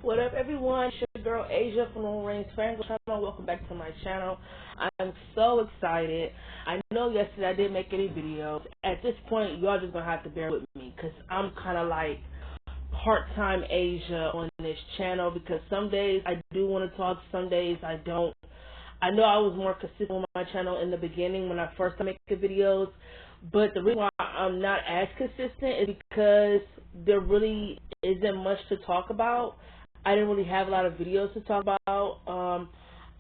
What up, everyone? It's your girl Asia from the Reigns Fangirl channel. Welcome back to my channel. I'm so excited. I know yesterday I didn't make any videos. At this point, y'all just gonna have to bear with me because I'm kind of like part-time Asia on this channel because some days I do want to talk, some days I don't. I know I was more consistent on my channel in the beginning when I first started making videos, but the reason why I'm not as consistent is because there really isn't much to talk about. I didn't really have a lot of videos to talk about.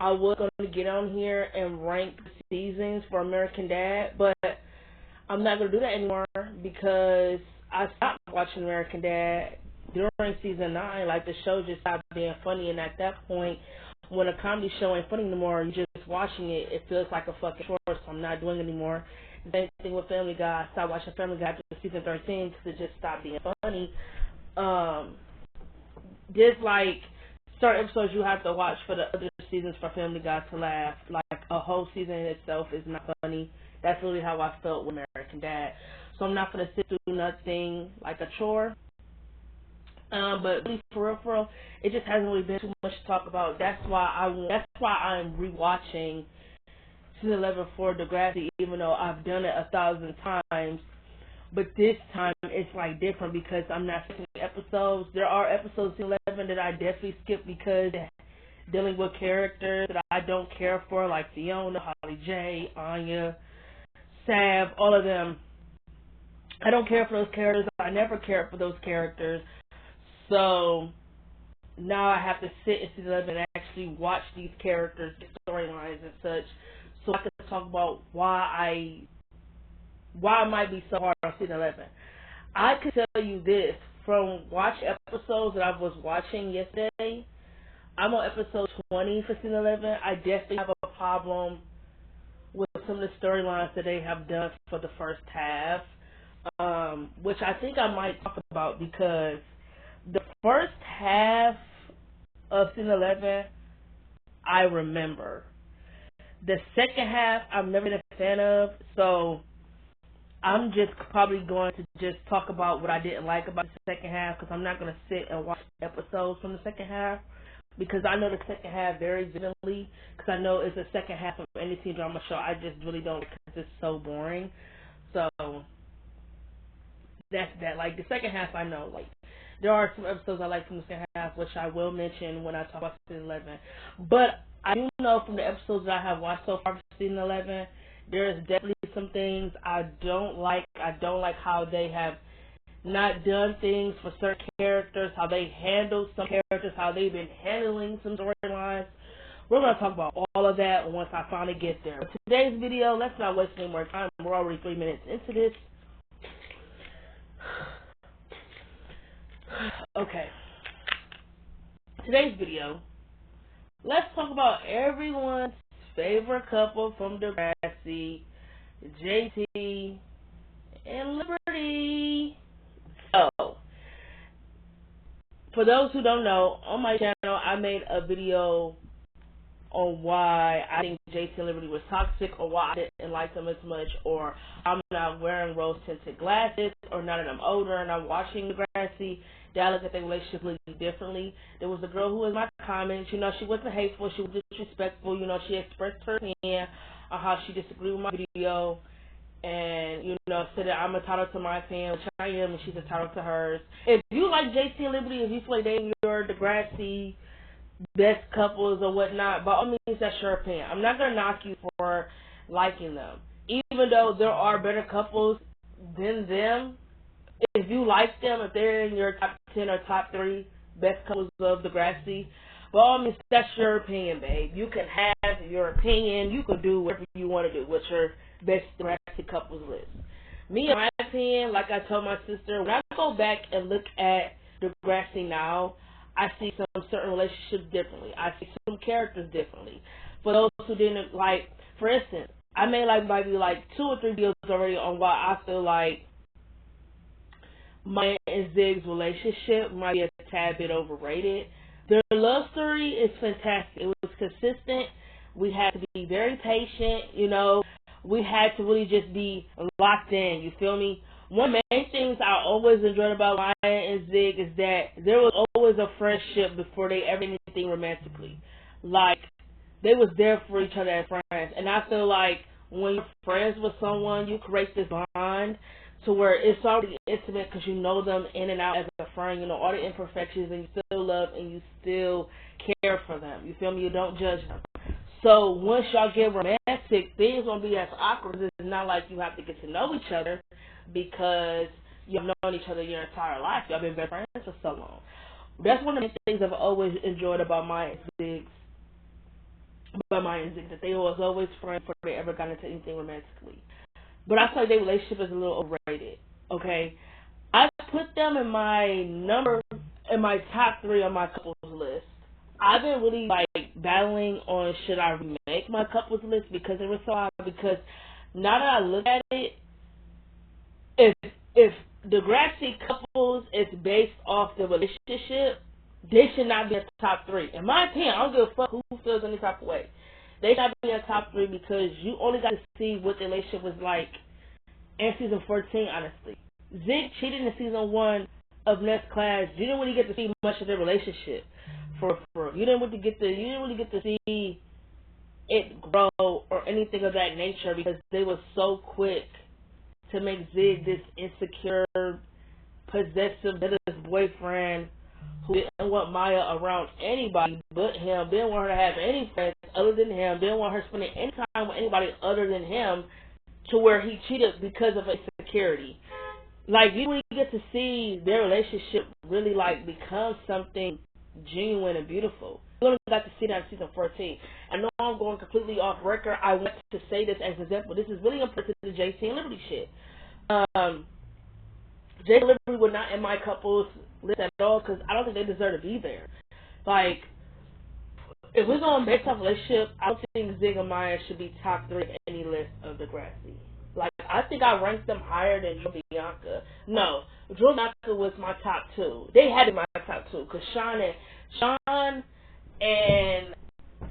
I was going to get on here and rank the seasons for American Dad, but I'm not going to do that anymore because I stopped watching American Dad during season 9. Like, the show just stopped being funny, and at that point, when a comedy show ain't funny anymore, you're just watching it, it feels like a fucking chore, so I'm not doing it anymore. Same thing with Family Guy. I stopped watching Family Guy after season 13 because it just stopped being funny. There's like certain episodes you have to watch for the other seasons for Family Guy to laugh. Like, a whole season in itself is not funny. That's really how I felt with American Dad. So I'm not gonna sit through nothing like a chore. But really, for real, it just hasn't really been too much to talk about. That's why I'm rewatching season 11 for Degrassi, even though I've done it 1,000 times. But this time it's like different because I'm not skipping episodes. There are episodes in 11 that I definitely skip because they're dealing with characters that I don't care for, like Fiona, Holly J, Anya, Sav, all of them. I don't care for those characters. I never cared for those characters. So now I have to sit in season 11 and actually watch these characters, storylines and such, so I can talk about why it might be so hard on season 11. I can tell you this, from watch episodes that I was watching yesterday, I'm on episode 20 for season 11. I definitely have a problem with some of the storylines that they have done for the first half, which I think I might talk about because the first half of season 11, I remember. The second half, I've never been a fan of, so I'm just probably going to just talk about what I didn't like about the second half because I'm not going to sit and watch episodes from the second half because I know the second half very vividly because I know it's the second half of any teen drama show. I just really don't because it's so boring. So that's that. Like, the second half, I know, like, there are some episodes I like from the second half, which I will mention when I talk about season 11. But I do know from the episodes that I have watched so far for season 11, there's definitely some things I don't like. I don't like how they have not done things for certain characters, how they handle some characters, how they've been handling some storylines. We're going to talk about all of that once I finally get there. But today's video, let's not waste any more time. We're already 3 minutes into this. Okay, today's video, let's talk about everyone's favorite couple from Degrassi, JT and Liberty. So, for those who don't know, on my channel I made a video on why I think JT and Liberty was toxic, or why I didn't like them as much, or I'm not wearing rose-tinted glasses, or now that I'm older and I'm watching Degrassi, that I look at the relationship completely differently. There was a girl who was in my comments, you know, she wasn't hateful, she was disrespectful, you know, she expressed her opinion on how she disagreed with my video, and, you know, said that I'm entitled to my opinion, which I am, and she's entitled to hers. If you like JT and Liberty, if you feel like they your Degrassi best couples or whatnot, by all means, that's your opinion. I'm not going to knock you for liking them. Even though there are better couples than them, if you like them, if they're in your top 10 or top 3 best couples of Degrassi, by all means, that's your opinion, babe. You can have your opinion. You can do whatever you want to do with your best Degrassi couples list. Me, in my opinion, like I told my sister, when I go back and look at Degrassi now, I see some certain relationships differently. I see some characters differently. For those who didn't, like, for instance, I made maybe 2 or 3 videos already on why I feel like Maya and Zig's relationship might be a tad bit overrated. Their love story is fantastic. It was consistent. We had to be very patient, you know. We had to really just be locked in, you feel me? One of the main things I always enjoyed about Maya and Zig is that there was always a friendship before they ever did anything romantically. Like, they was there for each other as friends. And I feel like when you're friends with someone, you create this bond to where it's already intimate because you know them in and out as a friend. You know all the imperfections, and you still love and you still care for them. You feel me? You don't judge them. So once y'all get romantic, things won't be as awkward. It's not like you have to get to know each other because you've known each other your entire life. Y'all been best friends for so long. That's one of the things I've always enjoyed about my Ziggs. That they was always friends before they ever got into anything romantically. But I feel like their relationship is a little overrated. Okay, I put them in my top 3 on my couples list. I've been really like battling on should I remake my couples list because it was so hard. Because now that I look at it, if Degrassi couples is based off the relationship, they should not be in the top 3. In my opinion, I don't give a fuck who feels any type of way. They should not be in the top 3 because you only got to see what the relationship was like in season 14, honestly. Zig cheated in season 1 of Next Class. You didn't really get to see much of their relationship. You didn't really get to see it grow or anything of that nature because they were so quick to make Zig this insecure, possessive, jealous boyfriend who didn't want Maya around anybody but him, didn't want her to have any friends other than him, didn't want her spending any time with anybody other than him, to where he cheated because of insecurity. Like, you really get to see their relationship really, like, become something genuine and beautiful. You only got to see that in season 14. I know I'm going completely off record. I want to say this as an example. This is really important to the JC and Liberty shit. Jay and Liberty were not in my couples list at all because I don't think they deserve to be there. Like, if we're going based off relationship, I don't think Zig and Maya should be top 3 in any list of Degrassi. Like, I think I ranked them higher than Drew and Bianca. No, Drew and Bianca was my top 2. They had to be my top 2 because Sean and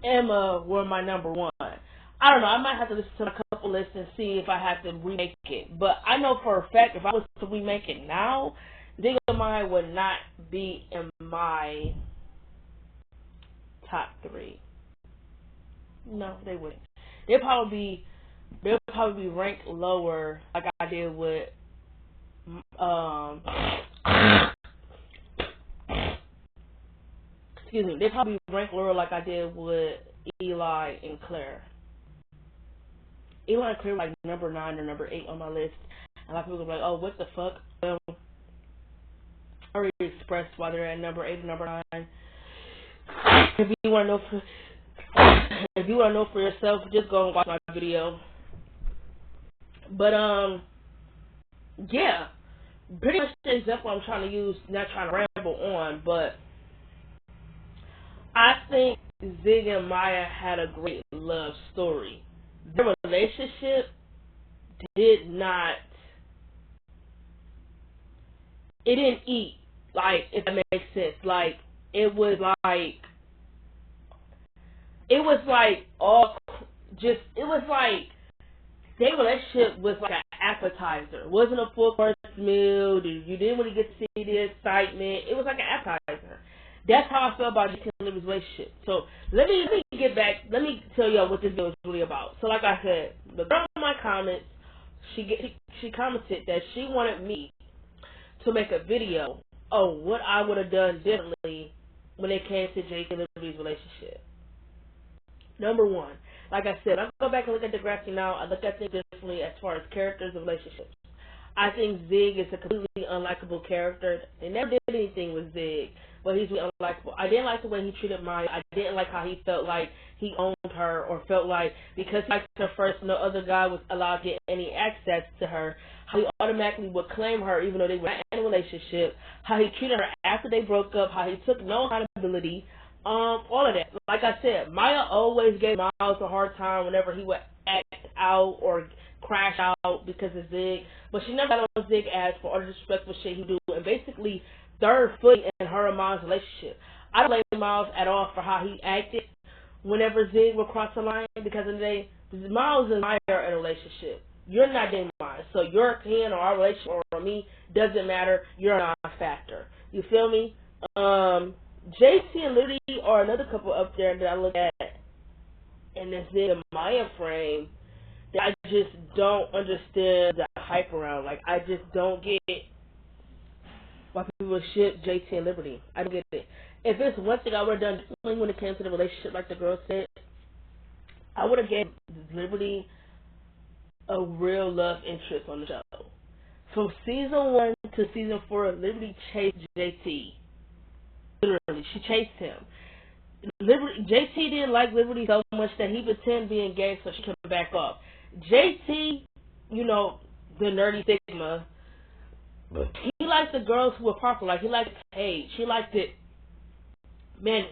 Emma were my number 1. I don't know. I might have to listen to a couple lists and see if I have to remake it. But I know for a fact if I was to remake it now, Zig and Maya would not be in my top 3. No, they wouldn't. They'll probably be ranked lower, like I did with excuse me. They'll probably be ranked lower, like I did with Eli and Claire. Eli and Claire were like number 9 or number 8 on my list, and a lot of people are like, "Oh, what the fuck?" Well, I already expressed why they're at number 8 and number 9. If you want to know for yourself, just go and watch my video. But yeah, pretty much the example I'm trying to use. Not trying to ramble on, but I think Zig and Maya had a great love story. Their relationship didn't eat, like, if that makes sense. Like, it was like their relationship was like an appetizer. It wasn't a full course meal. You didn't really get to see the excitement. It was like an appetizer. That's how I feel about JC and Liberty's relationship. So let me get back. Let me tell y'all what this video is really about. So like I said, the girl in my comments, she commented that she wanted me to make a video of what I would have done differently when it came to JC and Liberty's relationship. Number 1, like I said, I go back and look at Degrassi now. I look at things differently as far as characters and relationships. I think Zig is a completely unlikable character. They never did anything with Zig, but he's really unlikable. I didn't like the way he treated Maya. I didn't like how he felt like he owned her, or felt like because he liked her first, no other guy was allowed to get any access to her. How he automatically would claim her even though they were in a relationship. How he treated her after they broke up. How he took no accountability. All of that. Like I said, Maya always gave Miles a hard time whenever he would act out or crash out because of Zig, but she never got on Zig ass for all the disrespectful shit he do, and basically third foot in her and Miles' relationship. I don't blame Miles at all for how he acted whenever Zig would cross the line, because of the day, Miles and Maya are in a relationship. You're not dating mine. So your opinion or our relationship or me doesn't matter. You're a non-factor. You feel me? JT and Liberty are another couple up there that I look at in this the Maya frame that I just don't understand the hype around. Like, I just don't get why people ship JT and Liberty. I don't get it. If it's one thing I would have done differently when it came to the relationship, like the girl said, I would have gave Liberty a real love interest on the show. From season 1 to season 4, Liberty chased JT. Literally, she chased him. JT didn't like Liberty so much that he pretended being gay so she could back off. JT, you know, the nerdy stigma, he liked the girls who were popular. Like, he liked Paige. He liked it. Man,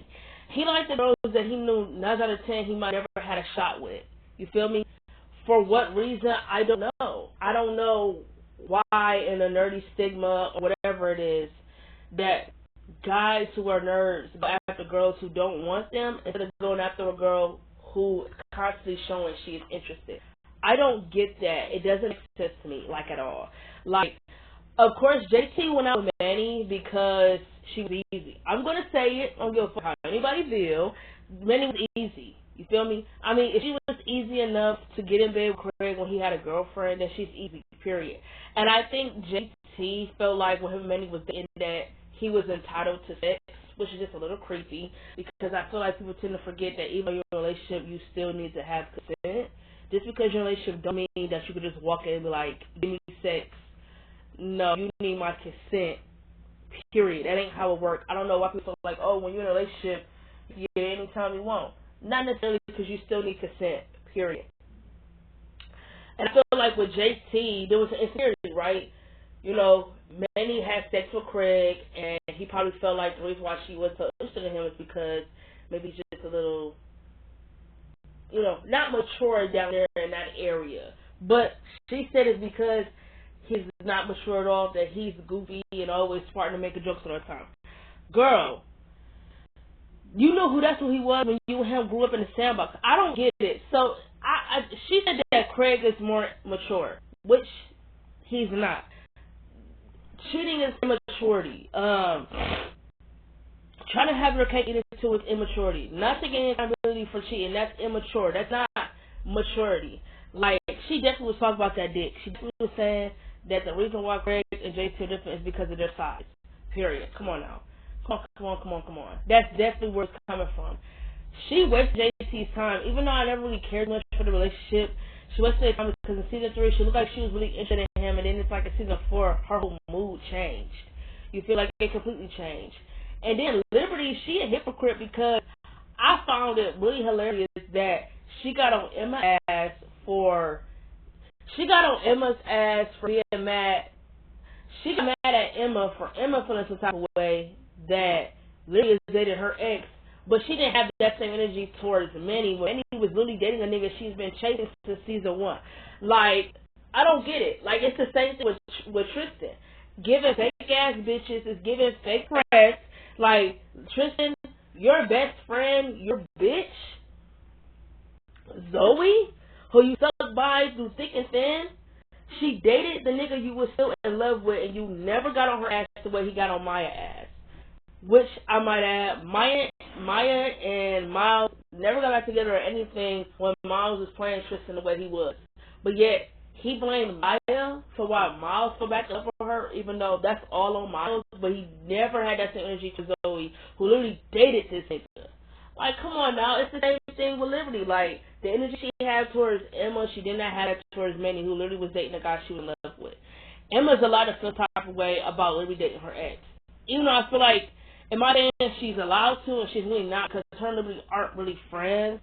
he liked the girls that he knew 9 out of 10 he might never had a shot with. You feel me? For what reason, I don't know. I don't know why in the nerdy stigma or whatever it is that guys who are nerds go after girls who don't want them instead of going after a girl who is constantly showing she is interested. I don't get that. It doesn't make sense to me, like, at all. Like, of course, JT went out with Manny because she was easy. I'm going to say it. I don't give a fuck how anybody feel. Manny was easy. You feel me? I mean, if she was easy enough to get in bed with Craig when he had a girlfriend, then she's easy, period. And I think JT felt like when him and Manny was dating that he was entitled to sex, which is just a little creepy, because I feel like people tend to forget that even though you're in a relationship, you still need to have consent. Just because you're in a relationship don't mean that you could just walk in and be like, give me sex. No, you need my consent, period. That ain't how it works. I don't know why people feel like, oh, when you're in a relationship, you get it anytime you want. Not necessarily, because you still need consent, period. And I feel like with JT, there was an insecurity, right? You know, Manny had sex with Craig, and he probably felt like the reason why she was so interested in him is because maybe he's just a little, you know, not mature down there in that area. But she said it's because he's not mature at all, that he's goofy and always starting to make jokes all the time. Girl, you know that's who he was when you and him grew up in the sandbox. I don't get it. So she said that Craig is more mature, which he's not. Cheating is immaturity. Trying to have your cake eaten too is immaturity. Not taking accountability for cheating, that's immature. That's not maturity. Like, she definitely was talking about that dick. She definitely was saying that the reason why Craig and JT are different is because of their size. Period. Come on now. Come on. That's definitely where it's coming from. She wasted JT's time, even though I never really cared much for the relationship. She wasted her time because in season 3, she looked like she was really interested in him, and then it's like in season 4, her whole mood changed. You feel like it completely changed. And then Liberty, she a hypocrite because I found it really hilarious that she got on Emma's ass for being mad. She got mad at Emma for Emma feeling some type of way that Liberty dated her ex, but she didn't have that same energy towards Manny. When Manny was literally dating a nigga she's been chasing since season 1. Like, I don't get it. Like, it's the same thing with Tristan. Giving fake ass bitches is giving fake press. Like, Tristan, your best friend, your bitch, Zoe, who you stuck by through thick and thin, she dated the nigga you were still in love with, and you never got on her ass the way he got on Maya's ass. Which, I might add, Maya and Miles never got back together or anything when Miles was playing Tristan the way he was. But yet, he blamed Maya for why Miles fell back up for her, even though that's all on Miles. But he never had that same energy to Zoe, who literally dated this nigga. Like, come on now, it's the same thing with Liberty. Like, the energy she had towards Emma, she did not have it towards Manny, who literally was dating a guy she was in love with. Emma's allowed to feel type of way about Liberty dating her ex. Even though I feel like, in my opinion, she's allowed to, and she's really not, because her and Liberty aren't really friends.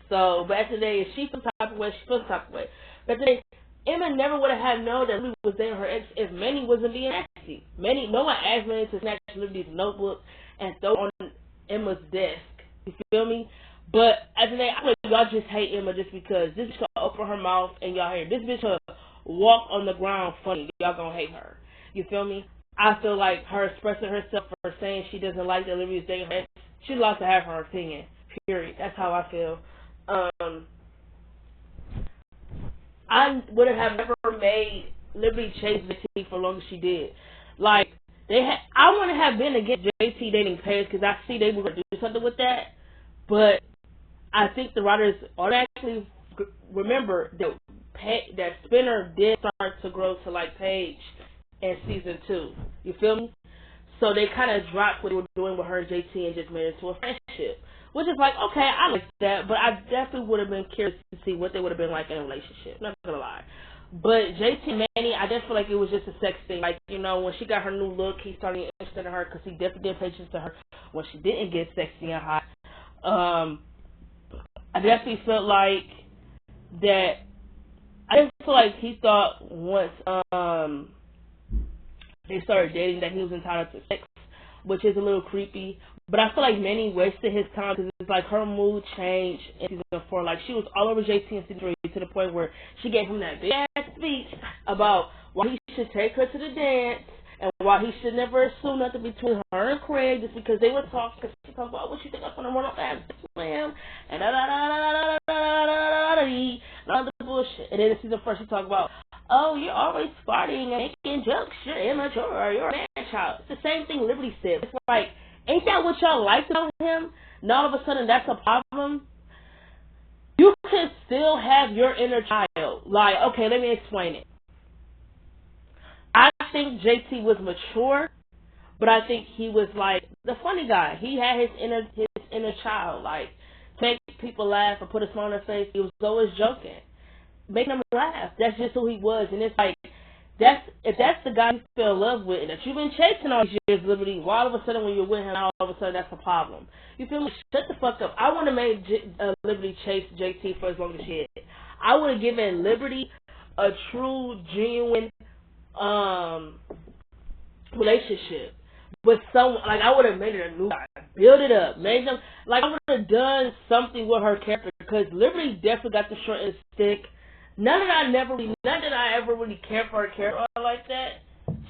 So, but at the day, if she feels type of way, she feels type of way. But at the day, Emma never would have had known that Liberty was dating her ex if Manny wasn't being nasty. No one asked Manny to snatch Liberty's notebook and throw it on Emma's desk. You feel me? But at the day, I feel like y'all just hate Emma just because this bitch gonna open her mouth and y'all hear this bitch gonna walk on the ground funny. Y'all gonna hate her. You feel me? I feel like her expressing herself for saying she doesn't like that Liberty is dating her ex, she's allowed to have her opinion. Period. That's how I feel. I would have never made Liberty chase JT for as long as she did. Like, I wouldn't have been against JT dating Paige because I see they were going to do something with that. But I think the writers automatically remember that Spinner did start to grow to like Paige in season 2. You feel me? So they kind of dropped what they were doing with her and JT and just made it into a friendship. Which is like, okay, I like that, but I definitely would have been curious to see what they would have been like in a relationship. Not gonna lie. But JT and Manny, I just feel like it was just a sex thing. Like, you know, when she got her new look, he started getting interested in her because he definitely did pay attention to her when she didn't get sexy and hot. I definitely felt like that. I just feel like he thought once they started dating that he was entitled to sex, which is a little creepy. But I feel like Manny wasted his time because it's like her mood changed in season 4. Like, she was all over JT in season 3 to the point where she gave him that big ass speech about why he should take her to the dance and why he should never assume nothing between her and Craig just because they were talking. Because she talked about, what you think I'm gonna run up and slam and all the bullshit. And then in season 4 she talked about, oh, you're always farting and making jokes. You're immature. You're a man child. It's the same thing Liberty said. It's like, ain't that what y'all liked about him? And all of a sudden that's a problem? You can still have your inner child. Like, okay, let me explain it. I think JT was mature, but I think he was like the funny guy. He had his inner child. Like, make people laugh or put a smile on their face. He was always joking, making them laugh. That's just who he was. And it's like, if that's the guy you fell in love with and that you've been chasing all these years, Liberty, why all of a sudden when you're with him, all of a sudden that's a problem? You feel me? Shut the fuck up. I would have made Liberty chase JT for as long as she did. I would have given Liberty a true, genuine relationship with someone. Like, I would have made it a new guy, build it up, made them, like, I would have done something with her character because Liberty definitely got the short end stick. None that I ever really cared for her character like that.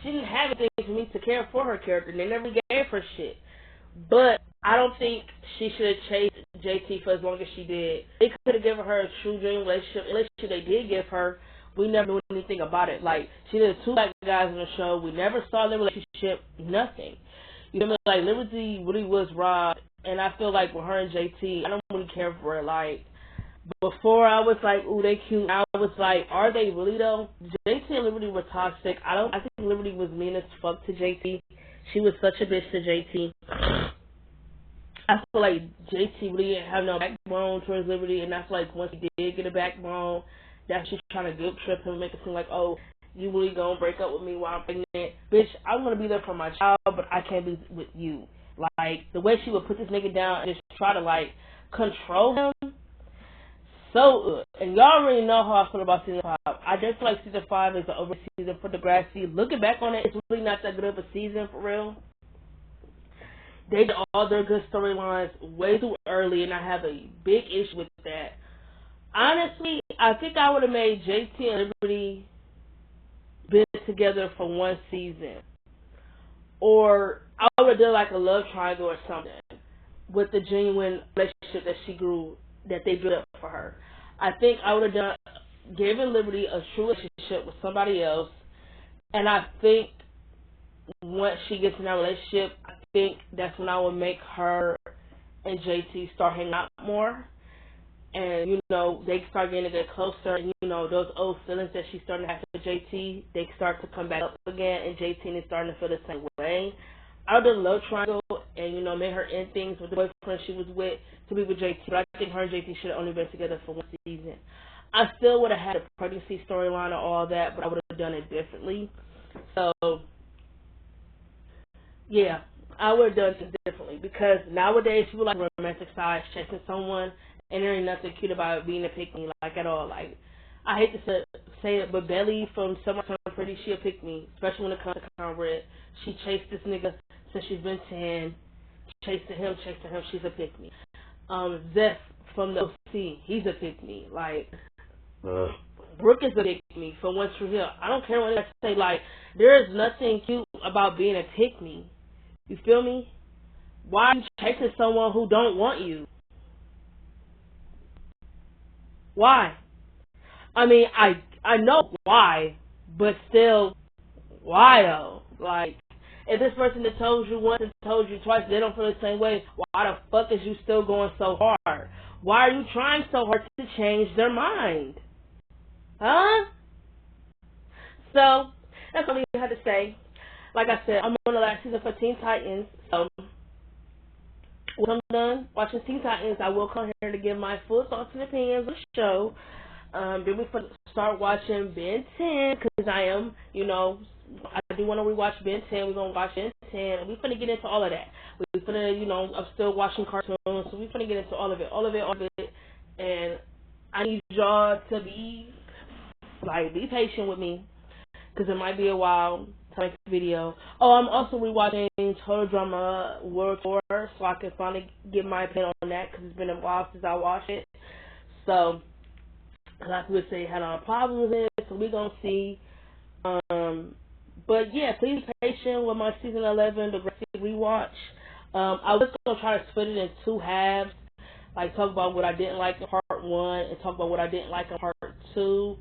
She didn't have anything for me to care for her character. They never gave her shit. But I don't think she should have chased JT for as long as she did. They could have given her a true dream relationship. The relationship they did give her, we never knew anything about it. Like, she did 2 black guys on the show. We never saw their relationship. Nothing. You know, like, Liberty really was robbed. And I feel like with her and JT, I don't really care for her. Like, before I was like, ooh, they cute. I was like, are they really though? JT and Liberty were toxic. I think Liberty was mean as fuck to JT. She was such a bitch to JT. I feel like JT really didn't have no backbone towards Liberty, and I feel like once he did get a backbone, that she's trying to guilt trip him, make it seem like, oh, you really gonna break up with me while I'm pregnant? Bitch, I'm gonna be there for my child, but I can't be with you. Like, the way she would put this nigga down and just try to, like, control him. So, and y'all already know how I feel about season 5. I just feel like season 5 is an over season for Degrassi. Looking back on it, it's really not that good of a season for real. They did all their good storylines way too early, and I have a big issue with that. Honestly, I think I would have made JT and Liberty been together for 1 season. Or I would have done like a love triangle or something with the genuine relationship that they built up for her. I think I would have given Liberty a true relationship with somebody else, and I think once she gets in that relationship, I think that's when I would make her and JT start hanging out more, and, you know, they start getting to get closer, and, you know, those old feelings that she's starting to have for JT, they start to come back up again, and JT is starting to feel the same way. I would have done a love triangle and, you know, made her end things with the boyfriend she was with to be with JT. But I think her and JT should have only been together for 1 season. I still would have had a pregnancy storyline and all that, but I would have done it differently. So, yeah, I would have done it differently because nowadays people like romantic sides, chasing someone, and there ain't nothing cute about being a pick-me, like, at all. Like, I hate to say it, but Belly from Summer Turned Pretty, she a pick-me, especially when it comes to Conrad. She chased this nigga since she's been 10, chasing him, she's a pick-me. Zeph from the OC, he's a pick-me. Like, Brooke is a pick-me from One Tree Hill. I don't care what I say. Like, there is nothing cute about being a pick-me. You feel me? Why are you chasing someone who don't want you? Why? I mean, I know why, but still, why though? Like, if this person that told you once and told you twice, they don't feel the same way, why the fuck is you still going so hard? Why are you trying so hard to change their mind? Huh? So, that's all we had to say. Like I said, I'm on the last season for Teen Titans, so when I'm done watching Teen Titans, I will come here to give my full thoughts and opinions on the show. Then we start watching Ben 10, because I am, I do want to rewatch Ben 10. We're going to watch Ben 10, and we're going to get into all of that. We're going to, I'm still watching cartoons, so we're going to get into all of it. And I need y'all to be patient with me, because it might be a while to make a video. Oh, I'm also rewatching Total Drama World Tour, so I can finally get my opinion on that, because it's been a while since I watched it. So, a lot of people say it had problems in it, so we're going to see. But yeah, please be patient with my season 11, the Gracie rewatch. I was going to try to split it in two halves, like talk about what I didn't like in part 1 and talk about what I didn't like in part 2.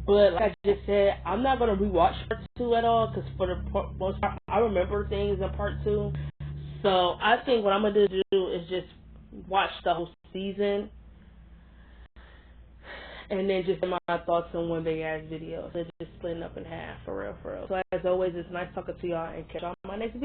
But like I just said, I'm not going to rewatch part 2 at all, because for the most part, I remember things in part 2. So I think what I'm going to do is just watch the whole season and then just my thoughts on one big ass video. So just splitting up in half, for real. So as always, it's nice talking to y'all, and catch y'all on my next video.